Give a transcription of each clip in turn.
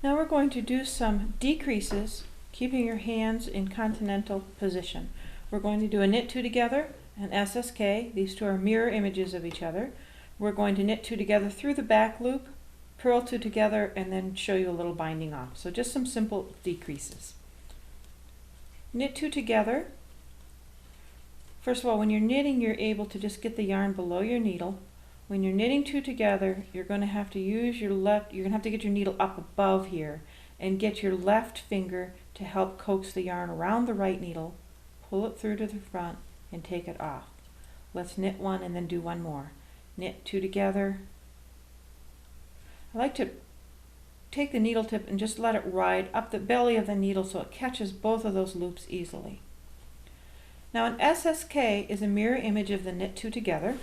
Now we're going to do some decreases, keeping your hands in Continental position. We're going to do a knit two together, an SSK. These two are mirror images of each other. We're going to knit two together through the back loop, purl two together, and then show you a little binding off. So just some simple decreases. Knit two together. First of all, when you're knitting, you're able to just get the yarn below your needle. When you're knitting two together, you're going to have to use your left, you're going to have to get your needle up above here and get your left finger to help coax the yarn around the right needle, pull it through to the front, and take it off. Let's knit one and then do one more. Knit two together. I like to take the needle tip and just let it ride up the belly of the needle so it catches both of those loops easily. Now an SSK is a mirror image of the knit two together.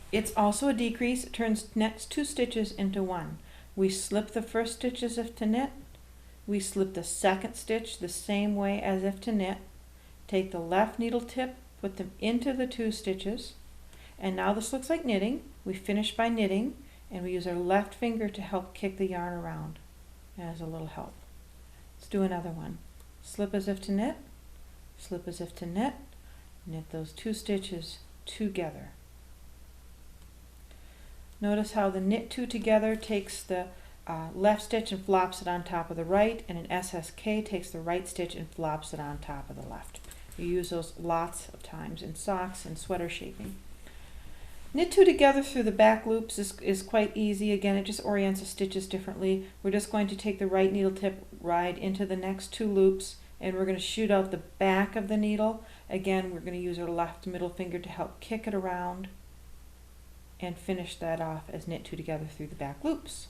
It's also a decrease. It turns next two stitches into one. We slip the first stitch as if to knit. We slip the second stitch the same way as if to knit. Take the left needle tip, put them into the two stitches, and now this looks like knitting. We finish by knitting, and we use our left finger to help kick the yarn around as a little help. Let's do another one. Slip as if to knit, slip as if to knit, knit those two stitches together. Notice how the knit two together takes the left stitch and flops it on top of the right, and an SSK takes the right stitch and flops it on top of the left. You use those lots of times in socks and sweater shaping. Knit two together through the back loops is quite easy. Again, it just orients the stitches differently. We're just going to take the right needle tip, ride into the next two loops, and we're going to shoot out the back of the needle. Again, we're going to use our left middle finger to help kick it around and finish that off as knit two together through the back loops.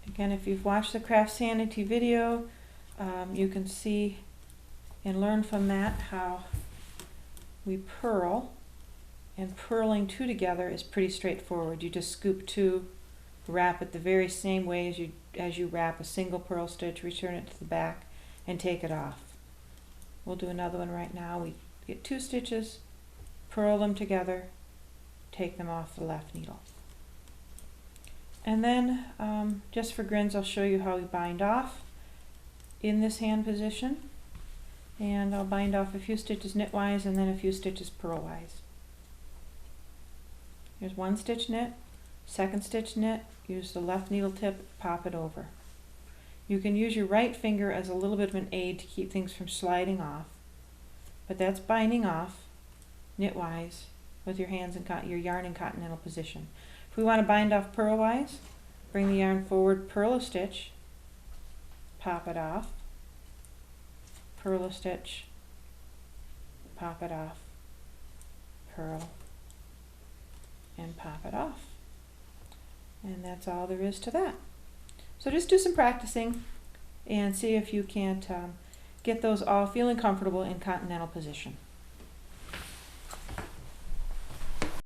Again, if you've watched the Craft Sanity video, you can see and learn from that how we purl, and purling two together is pretty straightforward. You just scoop two, wrap it the very same way as you wrap a single purl stitch, return it to the back, and take it off. We'll do another one right now. We get two stitches, purl them together, take them off the left needle. And then, just for grins, I'll show you how we bind off in this hand position. And I'll bind off a few stitches knitwise and then a few stitches purlwise. Here's one stitch knit, second stitch knit, use the left needle tip, pop it over. You can use your right finger as a little bit of an aid to keep things from sliding off, but that's binding off knitwise with your hands in your yarn in Continental position. If we want to bind off purlwise, bring the yarn forward, purl a stitch, pop it off, purl a stitch, pop it off, purl, and pop it off. And that's all there is to that. So just do some practicing and see if you can't get those all feeling comfortable in Continental position.